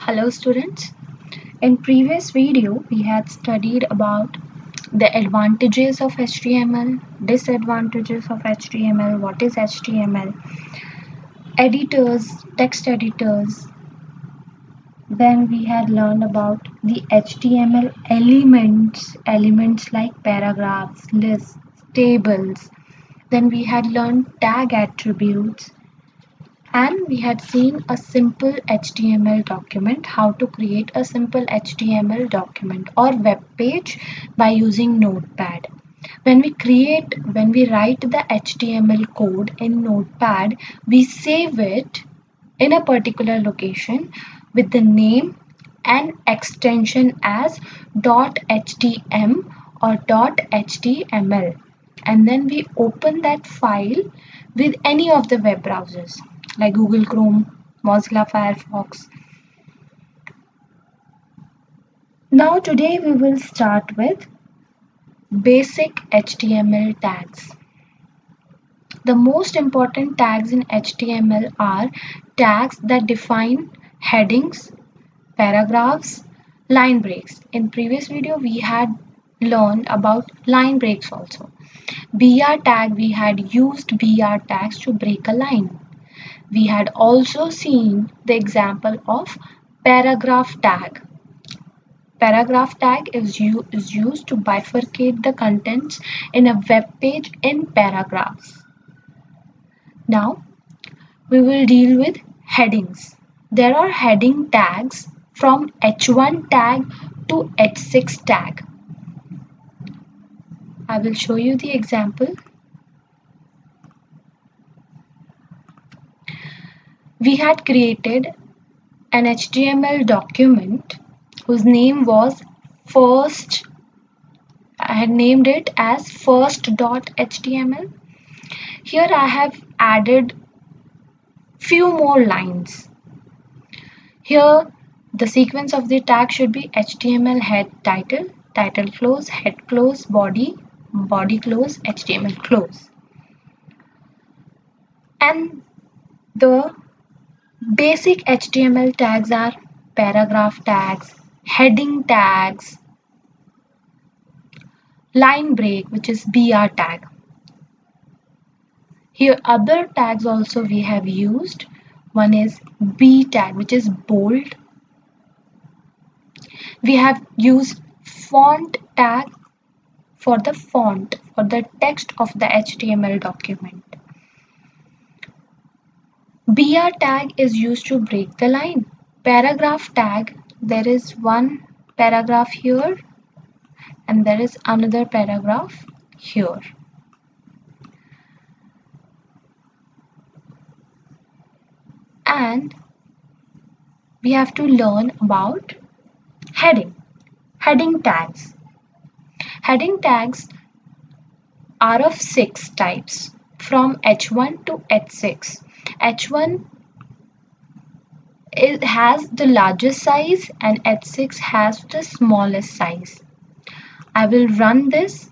Hello students. In previous video we had studied about the advantages of HTML, disadvantages of HTML, what is HTML, editors, text editors. Then we had learned about the HTML elements like paragraphs, lists, tables. Then we had learned tag attributes. And we had seen a simple HTML document, how to create a simple HTML document or web page by using Notepad. When we write the HTML code in Notepad, we save it in a particular location with the name and extension as .htm or .html, and then we open that file with any of the web browsers like Google Chrome, Mozilla Firefox. Now today we will start with basic HTML tags. The most important tags in HTML are tags that define headings, paragraphs, line breaks. In previous video we had learned about line breaks also. BR tag, we had used BR tags to break a line. We had also seen the example of paragraph tag. Paragraph tag is used to bifurcate the contents in a web page in paragraphs. Now we will deal with headings. There are heading tags from H1 tag to H6 tag. I will show you the example. We had created an HTML document whose name was first. I had named it as first.html. Here I have added few more lines. Here the sequence of the tag should be HTML head title, title close, head close, body, body close, HTML close. And the basic HTML tags are paragraph tags, heading tags, line break, which is BR tag. Here other tags also we have used. One is B tag, which is bold. We have used font tag for the font, for the text of the HTML document. BR tag is used to break the line. Paragraph tag, there is one paragraph here and there is another paragraph here. And we have to learn about heading tags. Heading tags are of 6 types from H1 to H6. H1 has the largest size and H6 has the smallest size. I will run this.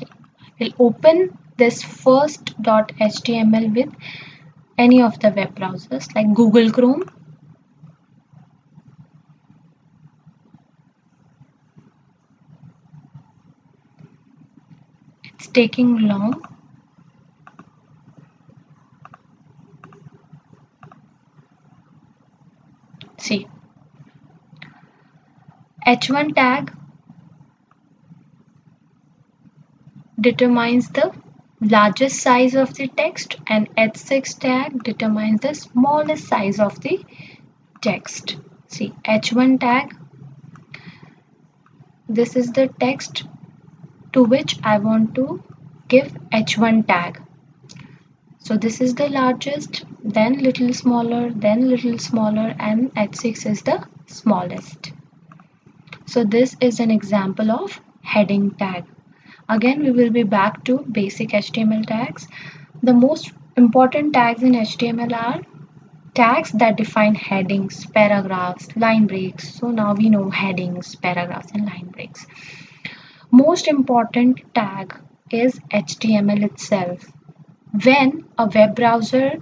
I will open this first.html with any of the web browsers like Google Chrome. It's taking long. See, H1 tag determines the largest size of the text and H6 tag determines the smallest size of the text. See, H1 tag, this is the text to which I want to give H1 tag. So this is the largest, then little smaller, and H6 is the smallest. So this is an example of heading tag. Again, we will be back to basic HTML tags. The most important tags in HTML are tags that define headings, paragraphs, line breaks. So now we know headings, paragraphs, and line breaks. Most important tag is HTML itself. When a web browser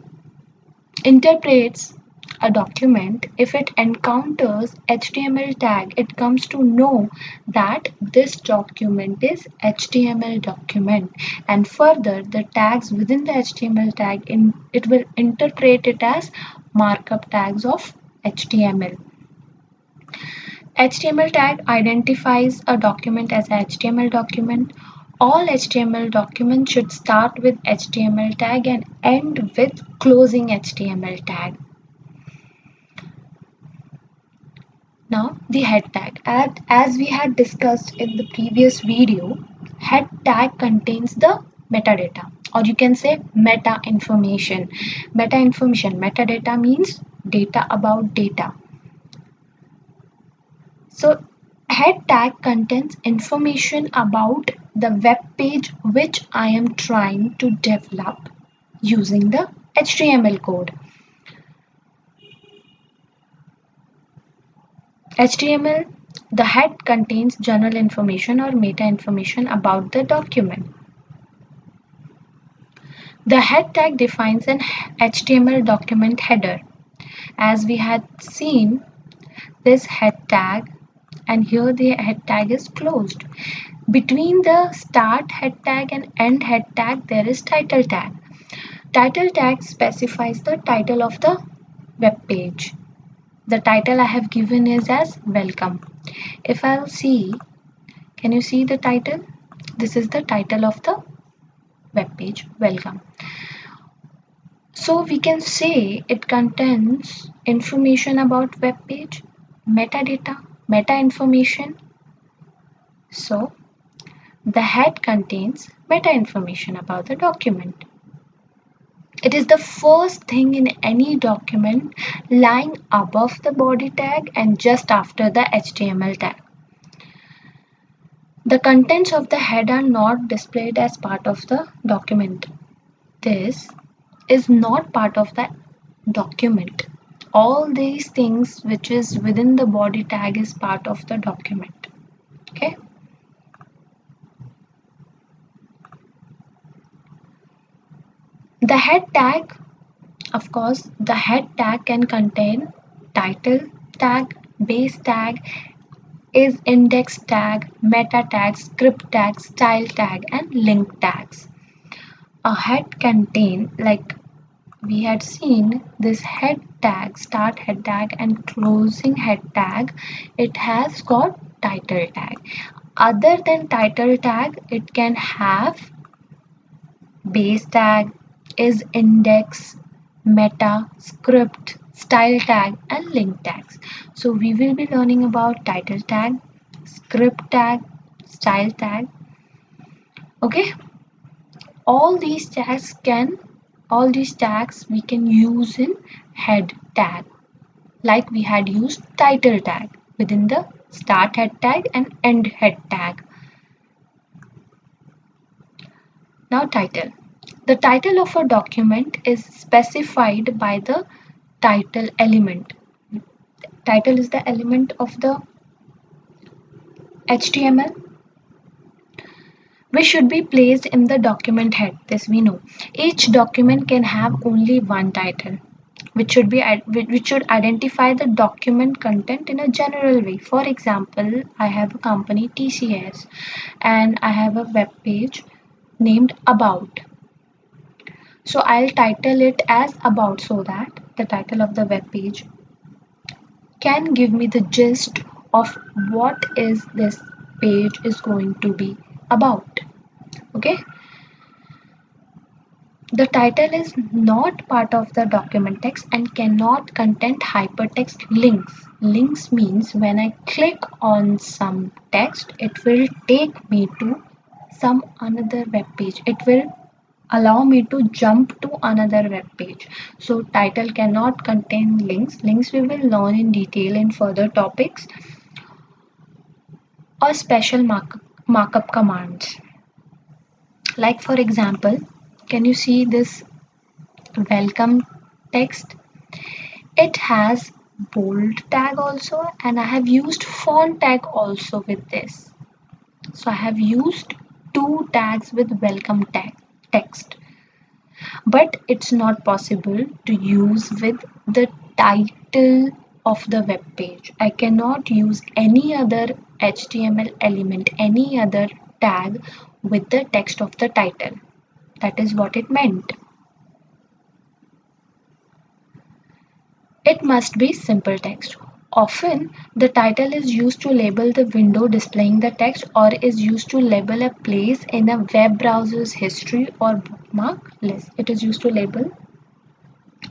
interprets a document, if it encounters HTML tag, it comes to know that this document is HTML document, and further the tags within the HTML tag it will interpret it as markup tags of HTML. HTML tag identifies a document as a HTML document. All HTML documents should start with HTML tag and end with closing HTML tag. Now the head tag. As we had discussed in the previous video, head tag contains the metadata, or you can say meta information. Metadata means data about data. So head tag contains information about the web page which I am trying to develop using the HTML code. HTML, the head contains general information or meta information about the document. The head tag defines an HTML document header. As we had seen, this head tag, and here the head tag is closed. Between the start head tag and end head tag, there is title tag. Title tag specifies the title of the web page. The title I have given is as welcome. If I'll see, can you see the title? This is the title of the web page, welcome. So we can say it contains information about web page, metadata, meta information. So the head contains meta information about the document. It is the first thing in any document lying above the body tag and just after the HTML tag. The contents of the head are not displayed as part of the document. This is not part of the document. All these things which is within the body tag is part of the document. Okay. The head tag, of course, the head tag can contain title tag, base tag, is index tag, meta tag, script tag, style tag, and link tags. A head contain, like we had seen, this head tag, start head tag and closing head tag, it has got title tag. Other than title tag, it can have base tag, is index, meta, script, style tag, and link tags. So we will be learning about title tag, script tag, style tag. Okay, all these tags we can use in head tag, like we had used title tag within the start head tag and end head tag. Now title. The title of a document is specified by the title element. Title is the element of the HTML which should be placed in the document head. This we know. Each document can have only one title, which should identify the document content in a general way. For example, I have a company TCS and I have a web page named About. So I'll title it as About so that the title of the web page can give me the gist of what is this page is going to be about. Okay. The title is not part of the document text and cannot contain hypertext links. Links means when I click on some text, it will take me to some another web page. It will allow me to jump to another web page. So title cannot contain links. Links we will learn in detail in further topics or special markup commands. Like for example, can you see this welcome text? It has bold tag also, and I have used font tag also with this. So I have used two tags with welcome tag text. but it's not possible to use with the title of the web page. I cannot use any other HTML element, any other tag with the text of the title. That is what it meant. It must be simple text. Often, the title is used to label the window displaying the text or is used to label a place in a web browser's history or bookmark list. It is used to label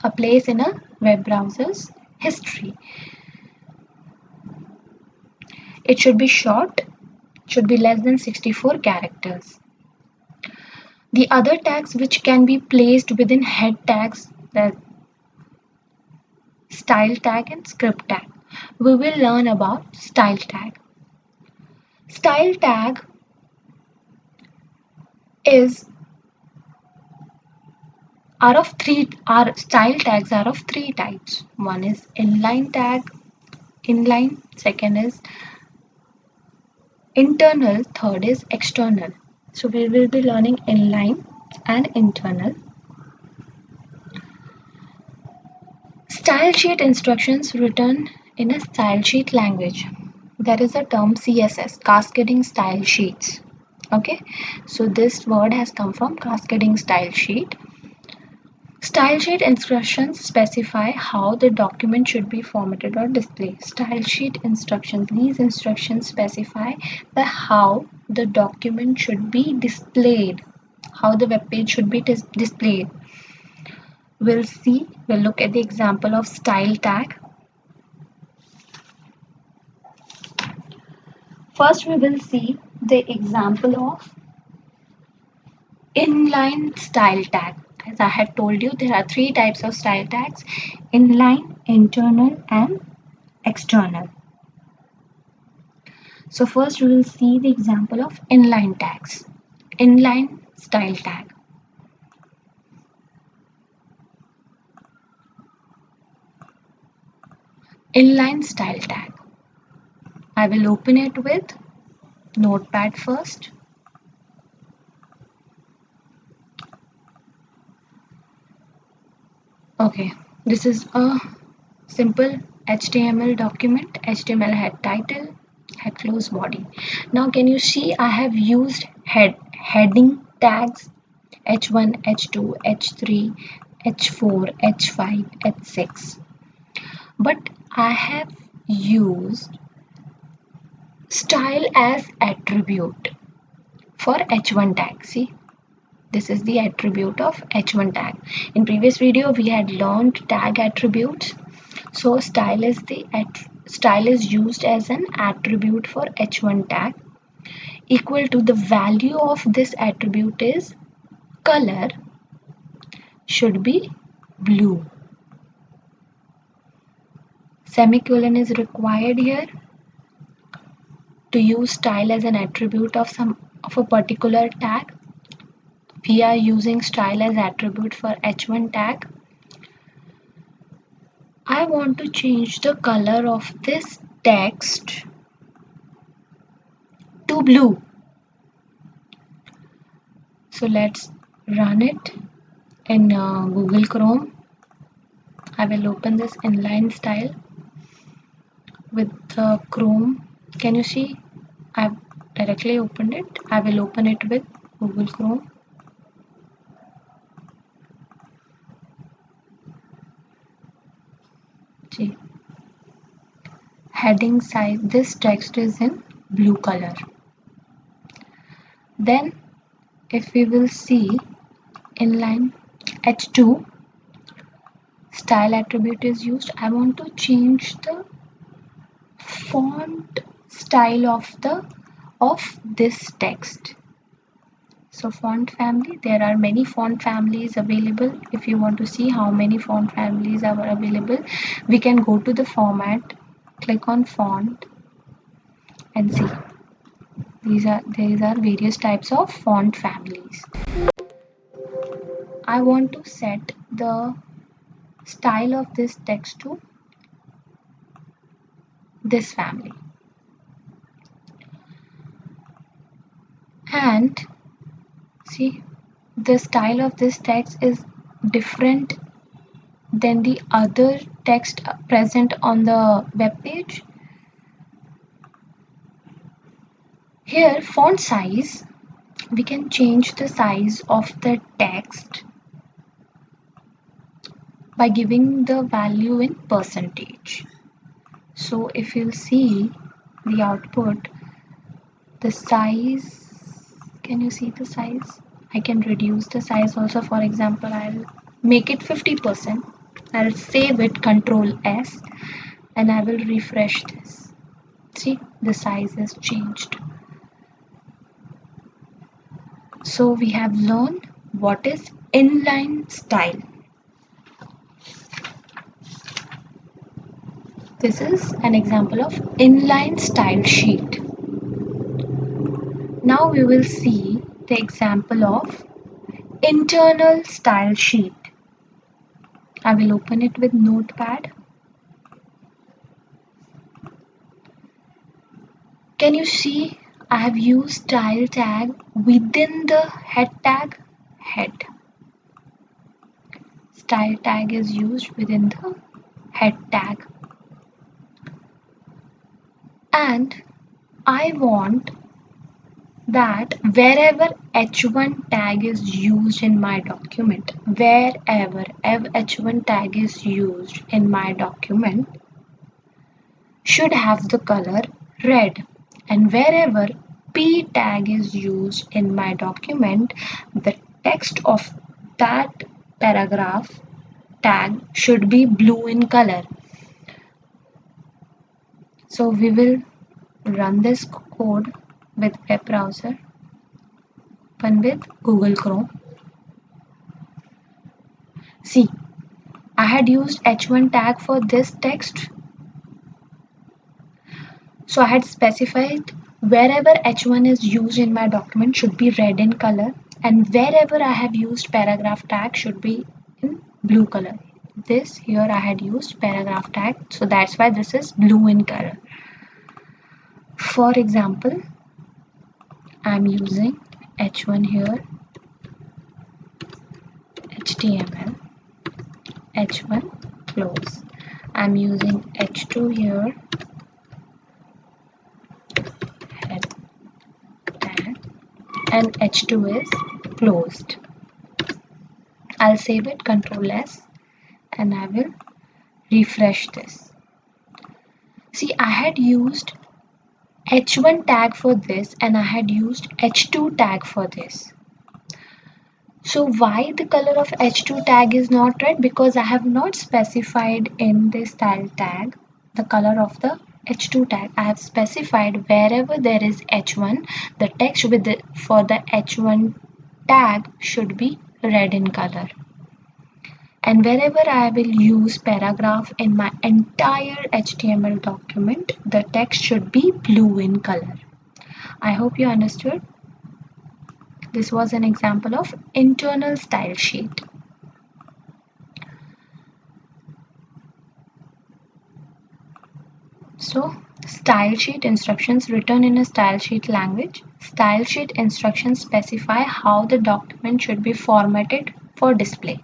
a place in a web browser's history. It should be short, should be less than 64 characters. The other tags which can be placed within head tags, the style tag and script tag. We will learn about style tag. Style tag is our style tags are of three types. One is inline tag, inline, second is internal, third is external. So we will be learning inline and internal. Style sheet instructions written in a style sheet language. There is a term CSS, cascading style sheets. Okay, so this word has come from cascading style sheet. Style sheet instructions specify how the document should be formatted or displayed. Style sheet instructions, these instructions specify how the document should be displayed, how the web page should be displayed. We'll look at the example of style tag. First, we will see the example of inline style tag. As I had told you, there are three types of style tags: inline, internal, and external. So first we will see the example of inline tags. Inline style tag. Inline style tag. I will open it with Notepad first. Okay, this is a simple HTML document. HTML head title, head close body. Now can you see I have used heading tags H1, H2, H3, H4, H5, H6. But I have used style as attribute for H1 tag. See, this is the attribute of H1 tag. In previous video we had learned tag attributes. So style is used as an attribute for H1 tag. Equal to the value of this attribute is color should be blue. Semicolon is required here to use style as an attribute of a particular tag. We are using style as attribute for H1 tag. I want to change the color of this text to blue. So let's run it in Google Chrome. I will open this inline style with Chrome. Can you see? I've directly opened it. I will open it with Google Chrome. See, heading size, this text is in blue color. Then if we will see inline H2 style attribute is used, I want to change the font style of this text. So font family, there are many font families available. If you want to see how many font families are available, we can go to the format, click on font and see. These are various types of font families. I want to set the style of this text to this family. And see, the style of this text is different than the other text present on the web page? Here, font size, we can change the size of the text by giving the value in percentage. So if you see the output, the size, can you see the size? I can reduce the size also. For example, I'll make it 50%. I'll save it, Control S, and I will refresh this. See, the size has changed. So we have learned what is inline style. This is an example of inline style sheet. Now we will see the example of internal style sheet. I will open it with Notepad. Can you see I have used style tag within the head tag? Head. Style tag is used within the head tag. And I want that wherever h1 tag is used in my document, wherever h1 tag is used in my document should have the color red, and wherever p tag is used in my document, the text of that paragraph tag should be blue in color. So we will run this code with web browser. Open with Google Chrome. See, I had used h1 tag for this text. So I had specified wherever h1 is used in my document should be red in color, and wherever I have used paragraph tag should be in blue color. This here I had used paragraph tag, so that's why this is blue in color. For example, I'm using h1 here, HTML, h1 close. I'm using h2 here, head tag, and h2 is closed. I'll save it, Control S, and I will refresh this. See, I had used h1 tag for this and I had used h2 tag for this. So why the color of h2 tag is not red? Because I have not specified in the style tag the color of the h2 tag. I have specified wherever there is h1, the text with for the h1 tag should be red in color. And wherever I will use paragraph in my entire HTML document, the text should be blue in color. I hope you understood. This was an example of internal style sheet. So, style sheet instructions written in a style sheet language. Style sheet instructions specify how the document should be formatted for display.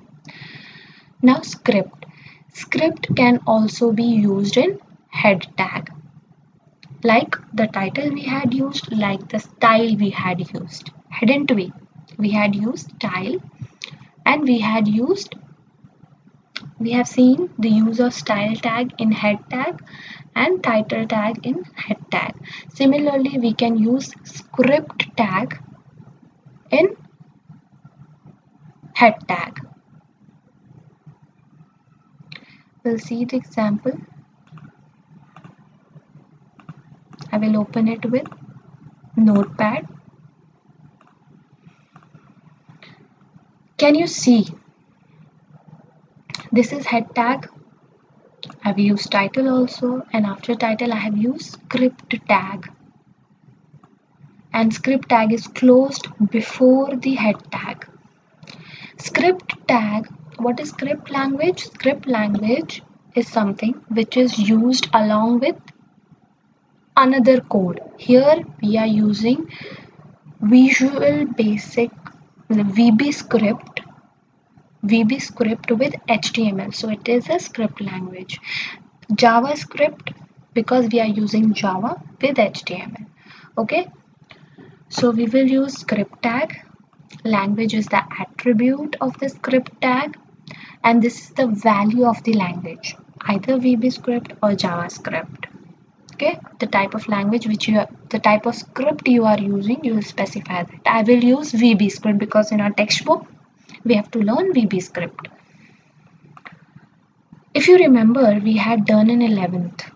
Now script. Script can also be used in head tag. Like the title we had used, like the style we had used. Hadn't we? We had used style and we have seen the use of style tag in head tag and title tag in head tag. Similarly, we can use script tag in head tag. We'll see the example. I will open it with Notepad. Can you see? This is head tag. I've used title also, and after title I have used script tag. And script tag is closed before the head tag. Script tag, what is script language? Script language is something which is used along with another code. Here we are using Visual Basic VB script VB script with HTML. So it is a script language. JavaScript, because we are using Java with HTML. Okay, so we will use script tag. Language is the attribute of the script tag, and this is the value of the language, either VB script or JavaScript. Okay, the type of language the type of script you are using, you will specify that. I will use VB script because in our textbook we have to learn VB script. If you remember, we had done in 11th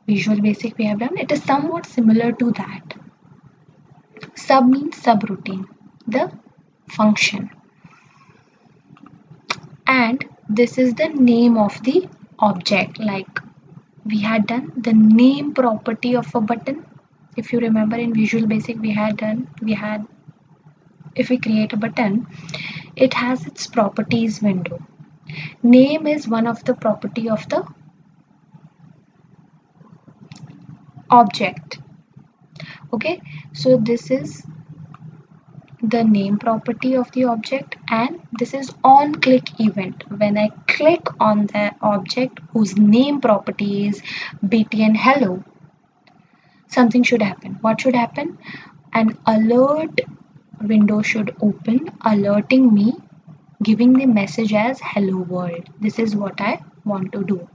Visual Basic we have done. It is somewhat similar to that. Sub means subroutine, the function, and this is the name of the object. Like we had done the name property of a button. If you remember in Visual Basic we had if we create a button, it has its properties window. Name is one of the property of the object. Okay, so this is the name property of the object, and this is on click event. When I click on the object whose name property is btn hello, something should happen. What should happen? An alert window should open alerting me, giving the message as hello world. This is what I want to do.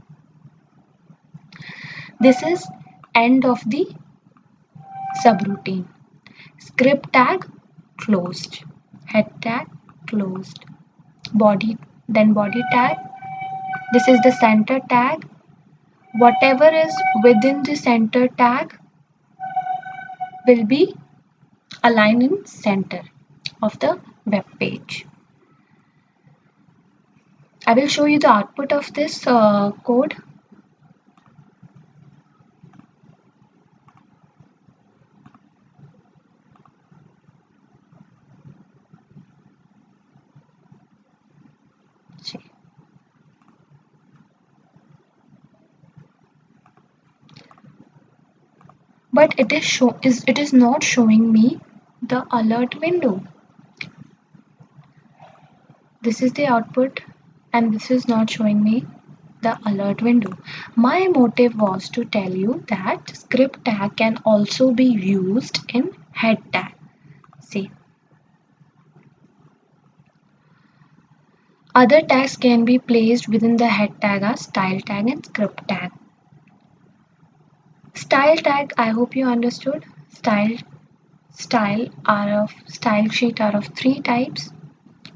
This is end of the subroutine. Script tag closed, head tag closed, body tag. This is the center tag. Whatever is within the center tag will be aligned in center of the web page. I will show you the output of this code. But it is not showing me the alert window. This is the output, and this is not showing me the alert window. My motive was to tell you that script tag can also be used in head tag. See, other tags can be placed within the head tag as style tag and script tag. Style tag, I hope you understood. Style sheet are of three types: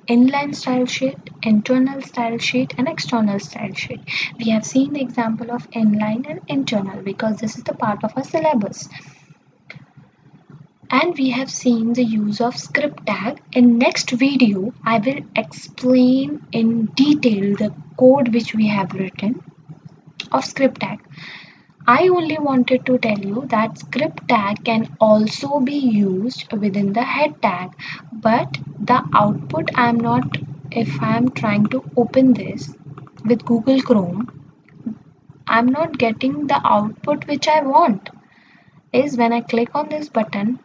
inline style sheet, internal style sheet, and external style sheet. We have seen the example of inline and internal because this is the part of our syllabus. And we have seen the use of script tag. In next video, I will explain in detail the code which we have written of script tag. I only wanted to tell you that script tag can also be used within the head tag, but the output if I'm trying to open this with Google Chrome, I'm not getting the output which I want. Is when I click on this button,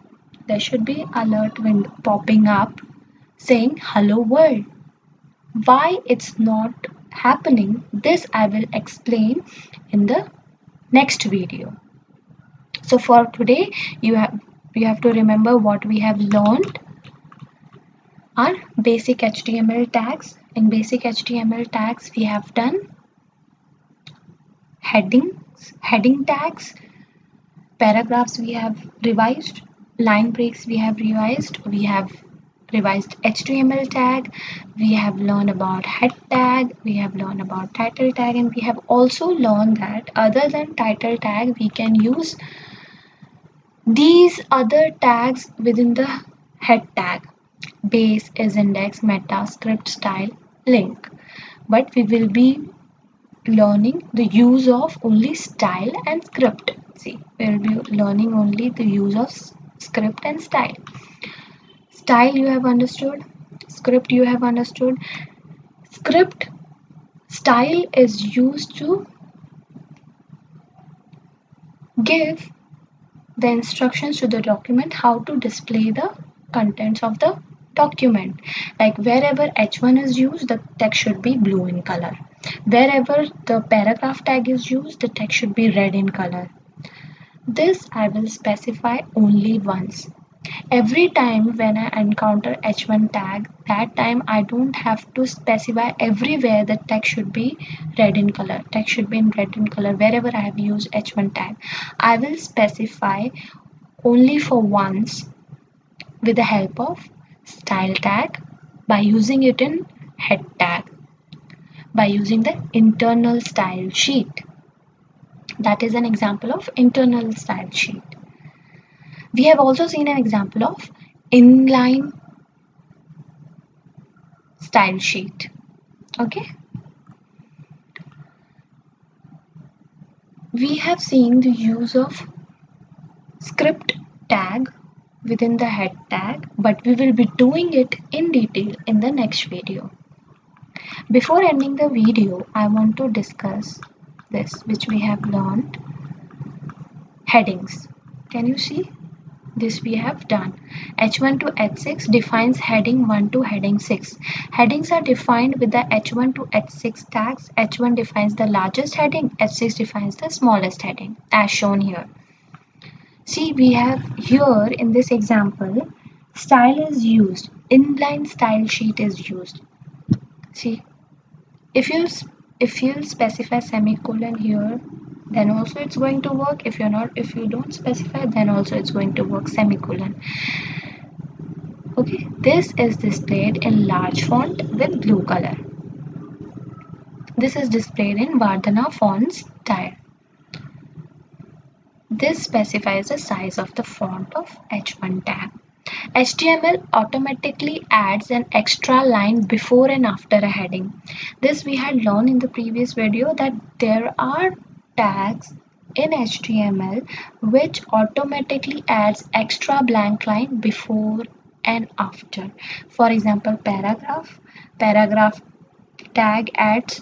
there should be alert window popping up saying hello world. Why it's not happening, this I will explain in the next video. So for today, you have to remember what we have learned are basic HTML tags. In basic HTML tags, we have done heading tags, paragraphs we have revised, line breaks we have revised HTML tag, we have learned about head tag, we have learned about title tag, and we have also learned that other than title tag, we can use these other tags within the head tag: base, is index, meta, script, style, link. But we will be learning the use of only style and script. See, we will be learning only the use of script and style. Style you have understood, script you have understood. Script style is used to give the instructions to the document how to display the contents of the document. Like wherever h1 is used, the text should be blue in color. Wherever the paragraph tag is used, the text should be red in color. This I will specify only once. Every time when I encounter h1 tag, that time I don't have to specify everywhere the text should be red in color. Text should be in red in color wherever I have used h1 tag. I will specify only for once with the help of style tag by using it in head tag, by using the internal style sheet. That is an example of internal style sheet. We have also seen an example of inline style sheet. Okay, we have seen the use of script tag within the head tag, but we will be doing it in detail in the next video. Before ending the video, I want to discuss this which we have learned, headings. Can you see? This we have done. H1 to H6 defines heading 1 to heading 6. Headings are defined with the H1 to H6 tags. H1 defines the largest heading, H6 defines the smallest heading, as shown here. See, we have here in this example, style is used, inline style sheet is used. See, if you specify semicolon here, then also it's going to work. If you don't specify, then also it's going to work semicolon. Okay, this is displayed in large font with blue color. This is displayed in Vardhana font style. This specifies the size of the font of H1 tag. HTML automatically adds an extra line before and after a heading. This we had learned in the previous video that there are tags in HTML which automatically adds extra blank line before and after. For example, paragraph tag adds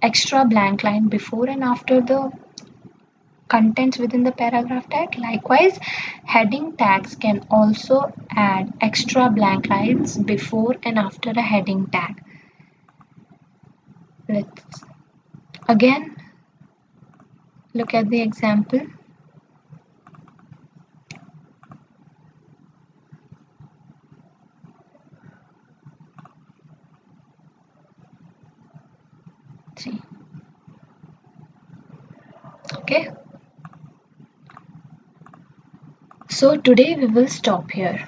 extra blank line before and after the contents within the paragraph tag. Likewise, heading tags can also add extra blank lines before and after a heading tag. Let's again look at the example. See. Okay. So today we will stop here.